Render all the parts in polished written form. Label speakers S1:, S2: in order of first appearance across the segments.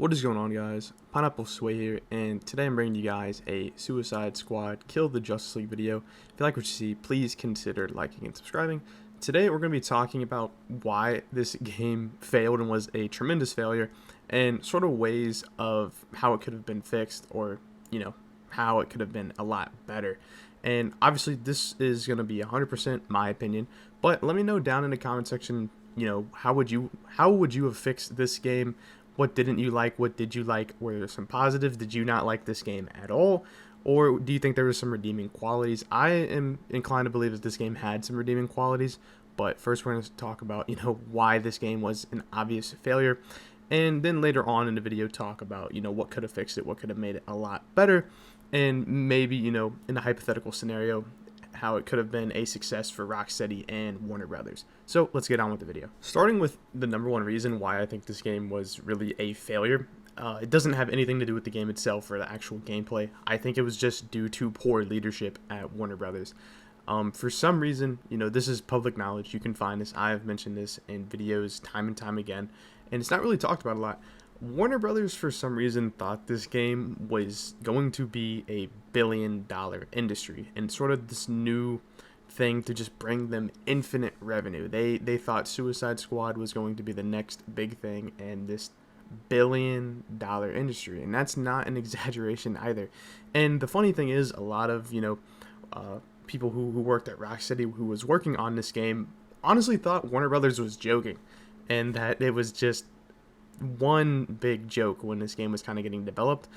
S1: What is going on, guys? Pineapple Sway here, and today I'm bringing you guys a Suicide Squad Kill the Justice League video. If you like what you see, please consider liking and subscribing. Today we're going to be talking about why this game failed and was a tremendous failure, and sort of ways of how it could have been fixed, or, how it could have been a lot better. And obviously this is going to be 100% my opinion, but let me know down in the comment section, how would you have fixed this game? What didn't you like? What did you like? Were there some positives? Did you not like this game at all? Or do you think there was some redeeming qualities? I am inclined to believe that this game had some redeeming qualities. But first we're going to talk about, why this game was an obvious failure. And then later on in the video talk about, what could have fixed it, what could have made it a lot better. And maybe, in a hypothetical scenario, how it could have been a success for Rocksteady and Warner Brothers. So let's get on with the video. Starting with the number one reason why I think this game was really a failure. It doesn't have anything to do with the game itself or the actual gameplay. I think it was just due to poor leadership at Warner Brothers. For some reason, this is public knowledge. You can find this. I have mentioned this in videos time and time again, and it's not really talked about a lot. Warner Brothers, for some reason, thought this game was going to be a billion-dollar industry and sort of this new thing to just bring them infinite revenue. They thought Suicide Squad was going to be the next big thing in this billion-dollar industry, and that's not an exaggeration either. And the funny thing is, a lot of people who worked at Rocksteady who was working on this game honestly thought Warner Brothers was joking, and that it was just one big joke when this game was kind of getting developed.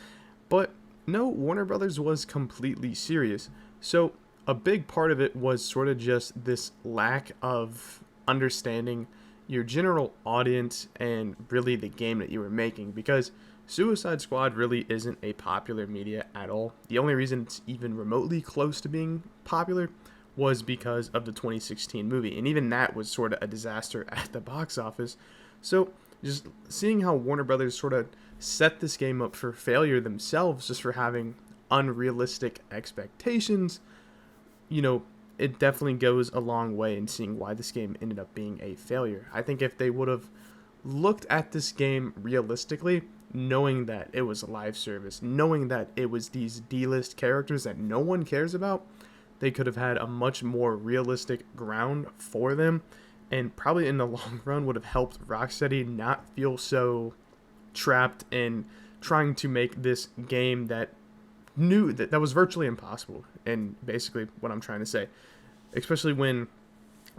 S1: But no, Warner Brothers was completely serious. So a big part of it was sort of just this lack of understanding your general audience and really the game that you were making, because Suicide Squad really isn't a popular media at all. The only reason it's even remotely close to being popular was because of the 2016 movie, and even that was sort of a disaster at the box office. So just seeing how Warner Brothers sort of set this game up for failure themselves, just for having unrealistic expectations, it definitely goes a long way in seeing why this game ended up being a failure. I think if they would have looked at this game realistically, knowing that it was a live service, knowing that it was these D-list characters that no one cares about, they could have had a much more realistic ground for them, and probably in the long run would have helped Rocksteady not feel so trapped in trying to make this game that was virtually impossible. And basically what I'm trying to say, especially when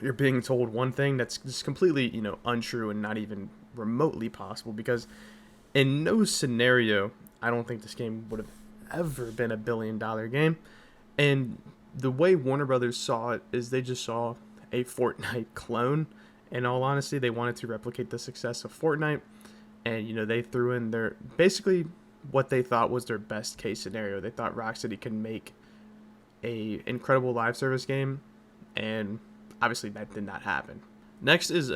S1: you're being told one thing that's just completely, untrue and not even remotely possible, because in no scenario, I don't think this game would have ever been a billion-dollar game. And the way Warner Brothers saw it is they just saw a Fortnite clone. In all honesty, they wanted to replicate the success of Fortnite, and they threw in their basically what they thought was their best case scenario. They thought Rocksteady can make a incredible live service game, and obviously that did not happen. Next is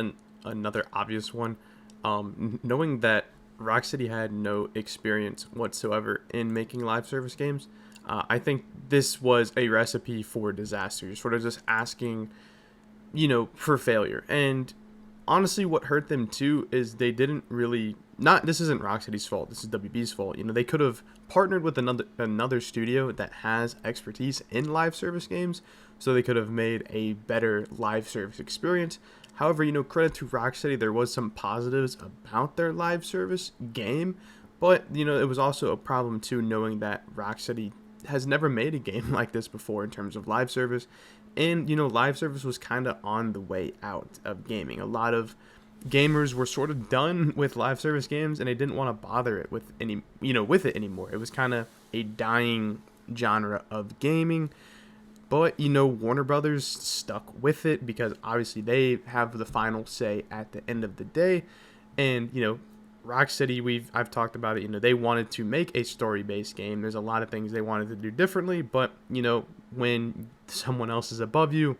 S1: another obvious one. Knowing that Rocksteady had no experience whatsoever in making live service games, I think this was a recipe for disaster. You're sort of just asking, for failure. And honestly, what hurt them too is they didn't really, this isn't Rocksteady's fault, this is WB's fault. They could have partnered with another studio that has expertise in live service games, so they could have made a better live service experience. However, credit to Rocksteady, there was some positives about their live service game, but it was also a problem too, knowing that Rocksteady has never made a game like this before in terms of live service. And, live service was kind of on the way out of gaming. A lot of gamers were sort of done with live service games, and they didn't want to bother it with it anymore. It was kind of a dying genre of gaming. But, Warner Brothers stuck with it because obviously they have the final say at the end of the day. And, Rocksteady, I've talked about it, they wanted to make a story-based game. There's a lot of things they wanted to do differently, but, when someone else is above you,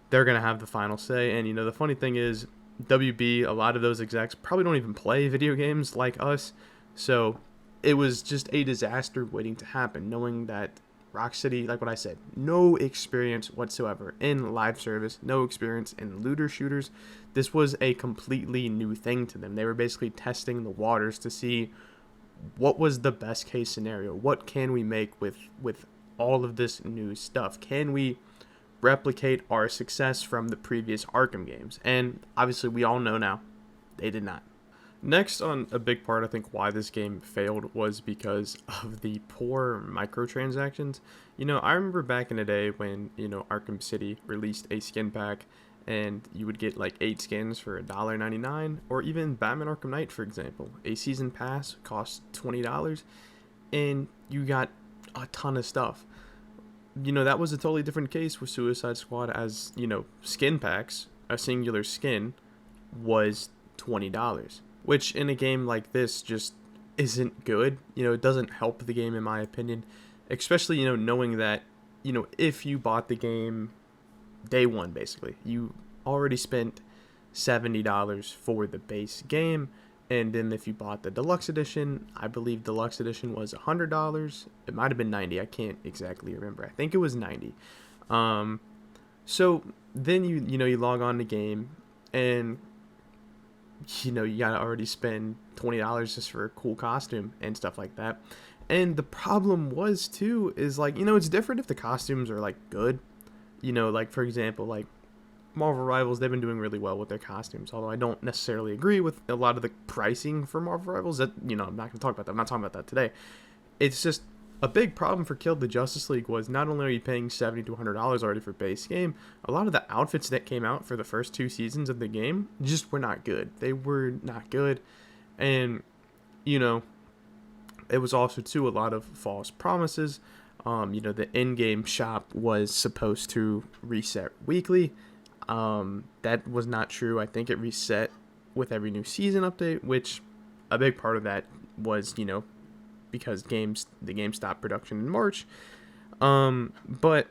S1: they're going to have the final say. And, the funny thing is, WB, a lot of those execs probably don't even play video games like us, so it was just a disaster waiting to happen, knowing that Rocksteady, like what I said, no experience whatsoever in live service, no experience in looter shooters. This was a completely new thing to them. They were basically testing the waters to see what was the best case scenario. What can we make with all of this new stuff? Can we replicate our success from the previous Arkham games? And obviously we all know now they did not. Next, on a big part, I think why this game failed was because of the poor microtransactions. I remember back in the day when, Arkham City released a skin pack and you would get like 8 skins for $1.99, or even Batman Arkham Knight, for example. A season pass cost $20 and you got a ton of stuff. That was a totally different case with Suicide Squad, as, skin packs, a singular skin, was $20, which in a game like this just isn't good. It doesn't help the game in my opinion, especially, knowing that, if you bought the game day one, basically, you already spent $70 for the base game. And then if you bought the deluxe edition, I believe deluxe edition was $100. It might have been 90. I can't exactly remember. I think it was 90. So then you log on the game, and you gotta already spend $20 just for a cool costume and stuff like that. And the problem was too is like, it's different if the costumes are like good. Like for example, like Marvel Rivals, they've been doing really well with their costumes, although I don't necessarily agree with a lot of the pricing for Marvel Rivals. That, I'm not going to talk about that. I'm not talking about that today. It's just a big problem for Kill the Justice League was not only are you paying $70 to $100 already for base game, a lot of the outfits that came out for the first 2 seasons of the game just were not good. They were not good. And, it was also too a lot of false promises. The in-game shop was supposed to reset weekly. That was not true. I think it reset with every new season update, which a big part of that was, because the game stopped production in March. But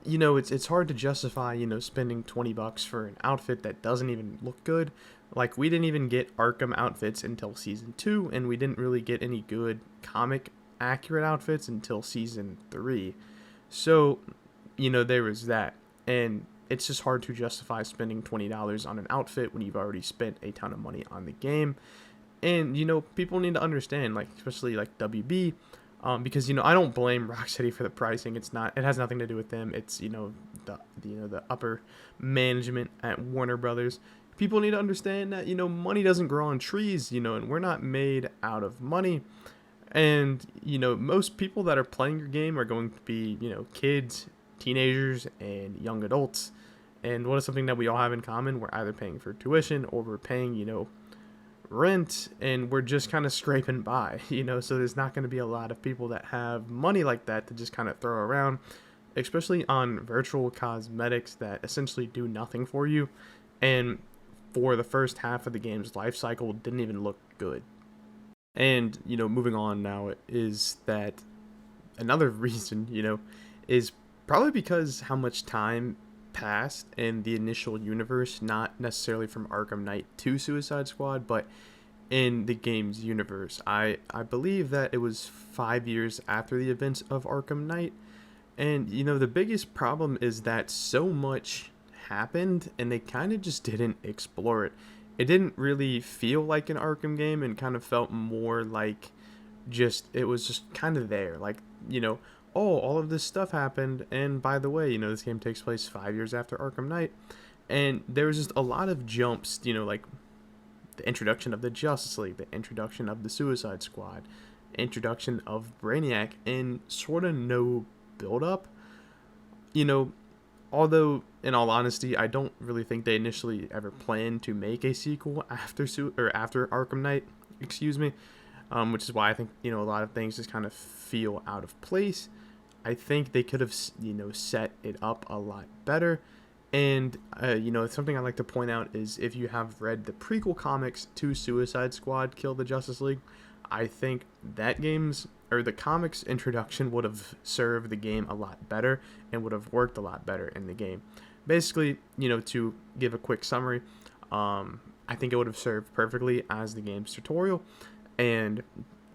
S1: it's hard to justify, spending $20 for an outfit that doesn't even look good. Like, we didn't even get Arkham outfits until season 2, and we didn't really get any good comic accurate outfits until season 3. So, there was that. And it's just hard to justify spending $20 on an outfit when you've already spent a ton of money on the game. And, people need to understand, like, especially like WB, because, I don't blame Rocksteady for the pricing. It has nothing to do with them. It's, the upper management at Warner Brothers. People need to understand that, money doesn't grow on trees, and we're not made out of money. And, most people that are playing your game are going to be, kids, teenagers, and young adults. And what is something that we all have in common? We're either paying for tuition or we're paying, rent, and we're just kind of scraping by, so there's not going to be a lot of people that have money like that to just kind of throw around, especially on virtual cosmetics that essentially do nothing for you, and for the first half of the game's life cycle didn't even look good. And, moving on now is that another reason, is probably because how much time passed in the initial universe, not necessarily from Arkham Knight to Suicide Squad, but in the game's universe. I believe that it was 5 years after the events of Arkham Knight. And, the biggest problem is that so much happened and they kind of just didn't explore it. It didn't really feel like an Arkham game and kind of felt more like it was just kind of there. Like, oh, all of this stuff happened, and by the way, this game takes place 5 years after Arkham Knight, and there was just a lot of jumps, like the introduction of the Justice League, the introduction of the Suicide Squad, introduction of Brainiac, and sort of no build-up. Although, in all honesty, I don't really think they initially ever planned to make a sequel after Arkham Knight, which is why I think, a lot of things just kind of feel out of place. I think they could have, set it up a lot better. And, something I like to point out is if you have read the prequel comics to Suicide Squad, Kill the Justice League, I think the comics introduction would have served the game a lot better and would have worked a lot better in the game. Basically, to give a quick summary, I think it would have served perfectly as the game's tutorial. And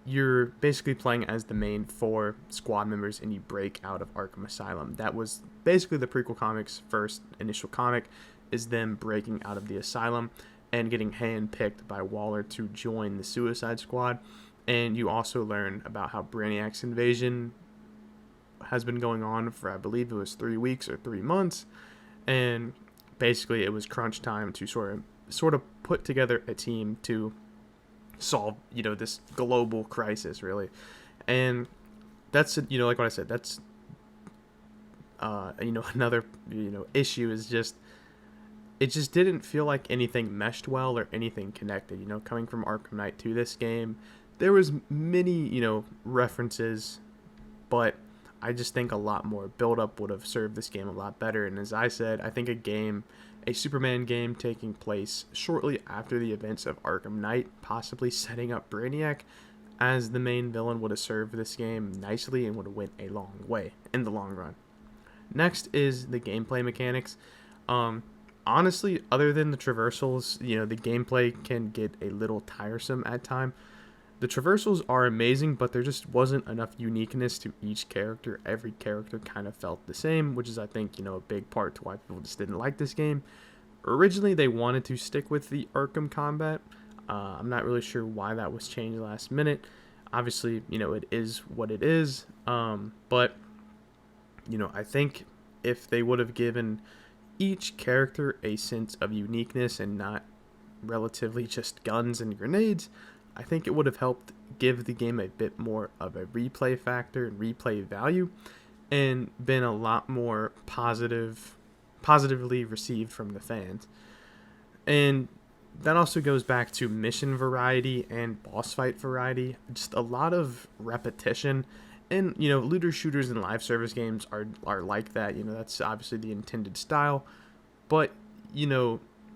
S1: you're basically playing as the main 4 squad members and you break out of Arkham Asylum. That was basically the prequel comics' first initial comic, is them breaking out of the asylum and getting handpicked by Waller to join the Suicide Squad. And you also learn about how Brainiac's invasion has been going on for, I believe it was 3 weeks or 3 months, and basically it was crunch time to sort of put together a team to solve, this global crisis, really. And that's, like what I said, that's another issue is just, it just didn't feel like anything meshed well or anything connected. Coming from Arkham Knight to this game, there was many references, but I just think a lot more build up would have served this game a lot better. And as I said, I think a Superman game taking place shortly after the events of Arkham Knight, possibly setting up Brainiac as the main villain, would have served this game nicely and would have went a long way in the long run. Next is the gameplay mechanics. Honestly, other than the traversals, the gameplay can get a little tiresome at time. The traversals are amazing, but there just wasn't enough uniqueness to each character. Every character kind of felt the same, which is, I think, a big part to why people just didn't like this game. Originally, they wanted to stick with the Arkham combat. I'm not really sure why that was changed last minute. Obviously, it is what it is. But, I think if they would have given each character a sense of uniqueness and not relatively just guns and grenades, I think it would have helped give the game a bit more of a replay factor and replay value, and been a lot more positively received from the fans. And that also goes back to mission variety and boss fight variety. Just a lot of repetition. And, looter shooters and live service games are like that. That's obviously the intended style. But,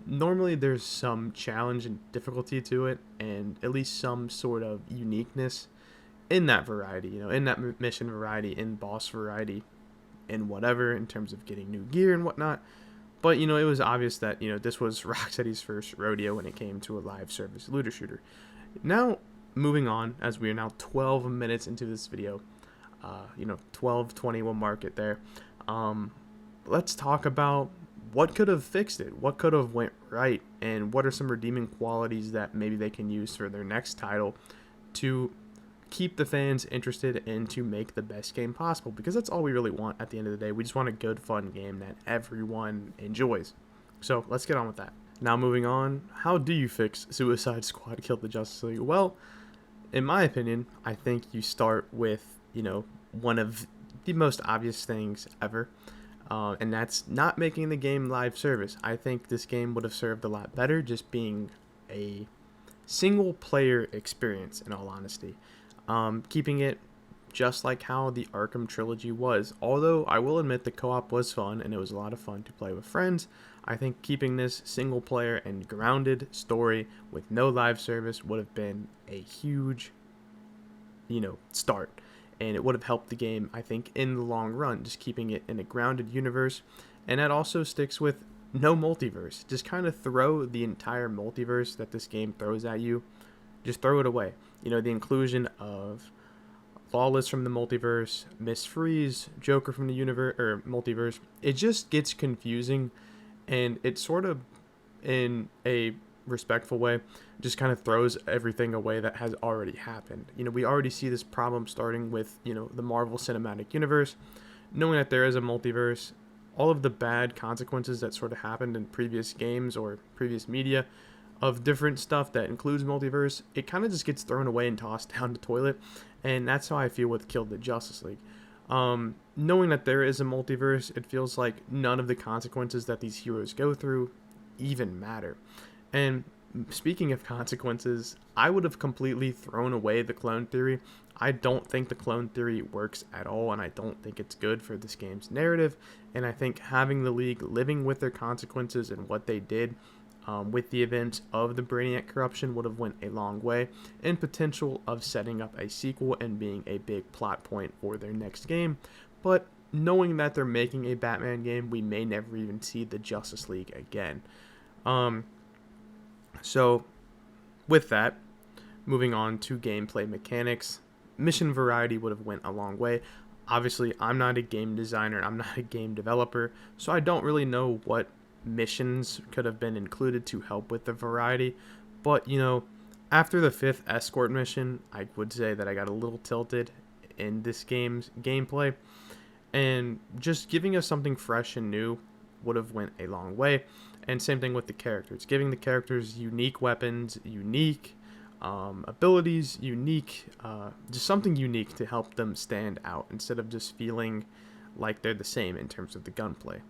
S1: normally there's some challenge and difficulty to it, and at least some sort of uniqueness in that variety, in that mission variety, in boss variety, in whatever, in terms of getting new gear and whatnot. But, it was obvious that, this was Rocksteady's first rodeo when it came to a live service looter shooter. Now, moving on, as we are now 12 minutes into this video, 12:21 mark it there. Let's talk about what could have fixed it, what could have went right, and what are some redeeming qualities that maybe they can use for their next title to keep the fans interested and to make the best game possible, because that's all we really want at the end of the day. We just want a good, fun game that everyone enjoys. So let's get on with that. Now moving on, how do you fix Suicide Squad Kill the Justice League? Well, in my opinion, I think you start with, one of the most obvious things ever, and that's not making the game live service. I think this game would have served a lot better just being a single player experience, in all honesty. Keeping it just like how the Arkham trilogy was. Although I will admit the co-op was fun and it was a lot of fun to play with friends, I think keeping this single player and grounded story with no live service would have been a huge, start. And it would have helped the game, I think, in the long run, just keeping it in a grounded universe. And that also sticks with no multiverse. Just kind of throw the entire multiverse that this game throws at you, just throw it away. The inclusion of Lawless from the multiverse, Miss Freeze, Joker from the multiverse, it just gets confusing, and it sort of, in a respectful way, just kind of throws everything away that has already happened. We already see this problem starting with, the Marvel Cinematic Universe, knowing that there is a multiverse, all of the bad consequences that sort of happened in previous games or previous media of different stuff that includes multiverse, it kind of just gets thrown away and tossed down the toilet. And that's how I feel with Kill the Justice League. Knowing that there is a multiverse, it feels like none of the consequences that these heroes go through even matter. And speaking of consequences, I would have completely thrown away the clone theory. I don't think the clone theory works at all, and I don't think it's good for this game's narrative. And I think having the League living with their consequences and what they did with the events of the Brainiac corruption would have went a long way, and potential of setting up a sequel and being a big plot point for their next game. But knowing that they're making a Batman game, we may never even see the Justice League again. So with that, moving on to gameplay mechanics, mission variety would have went a long way. Obviously, I'm not a game designer, I'm not a game developer, so I don't really know what missions could have been included to help with the variety. But, after the 5th escort mission, I would say that I got a little tilted in this game's gameplay, and just giving us something fresh and new would have went a long way. And same thing with the characters, giving the characters unique weapons, unique abilities, unique, just something unique to help them stand out instead of just feeling like they're the same in terms of the gunplay.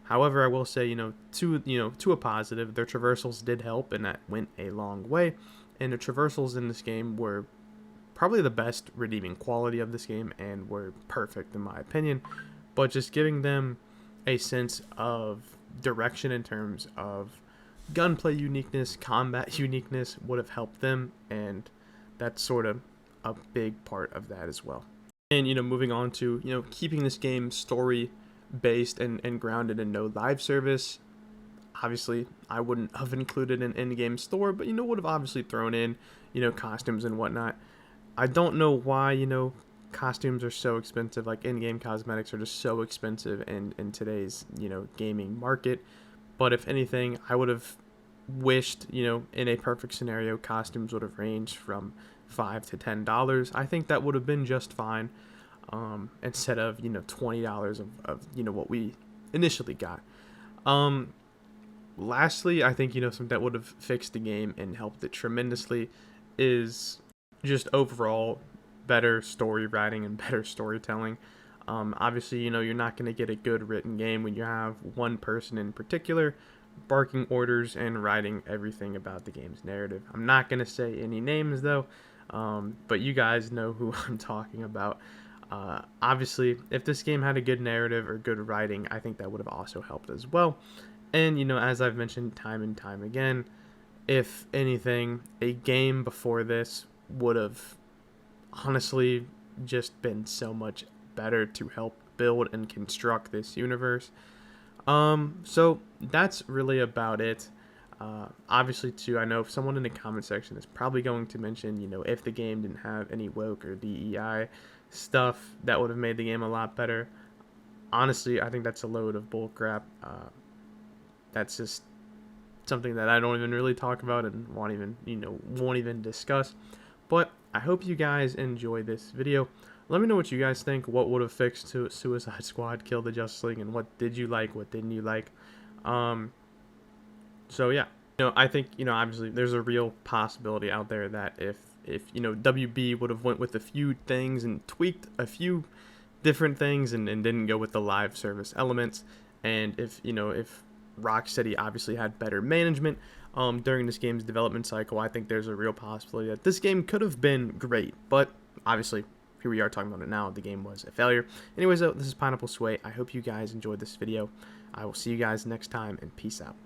S1: However, I will say, to a positive, their traversals did help, and that went a long way. And the traversals in this game were probably the best redeeming quality of this game and were perfect in my opinion. But just giving them a sense of direction in terms of gunplay uniqueness, combat uniqueness would have helped them, and that's sort of a big part of that as well. And moving on to keeping this game story based and grounded in no live service. Obviously, I wouldn't have included an in-game store, but would have obviously thrown in costumes and whatnot. I don't know why costumes are so expensive, like in-game cosmetics are just so expensive in today's gaming market. But if anything, I would have wished in a perfect scenario, costumes would have ranged from $5 to $10. I think that would have been just fine, instead of $20 of what we initially got. Lastly, I think something that would have fixed the game and helped it tremendously is just overall better story writing and better storytelling. Obviously, you're not going to get a good written game when you have one person in particular barking orders and writing everything about the game's narrative. I'm not going to say any names though, but you guys know who I'm talking about. Obviously, if this game had a good narrative or good writing, I think that would have also helped as well. And, as I've mentioned time and time again, if anything, a game before this would have honestly just been so much better to help build and construct this universe. So that's really about it. Obviously, too, I know someone in the comment section is probably going to mention, if the game didn't have any woke or DEI stuff, that would have made the game a lot better. Honestly, I think that's a load of bullcrap. That's just something that I don't even really talk about and won't even discuss. But I hope you guys enjoy this video. Let me know what you guys think. What would have fixed Suicide Squad Kill the Justice League, and what did you like? What didn't you like? So yeah, I think obviously there's a real possibility out there that if WB would have went with a few things and tweaked a few different things and didn't go with the live service elements, and if Rocksteady obviously had better management during this game's development cycle, I think there's a real possibility that this game could have been great. But obviously, here we are talking about it now. The game was a failure. Anyways, though, this is Pineapple Sway. I hope you guys enjoyed this video. I will see you guys next time, and peace out.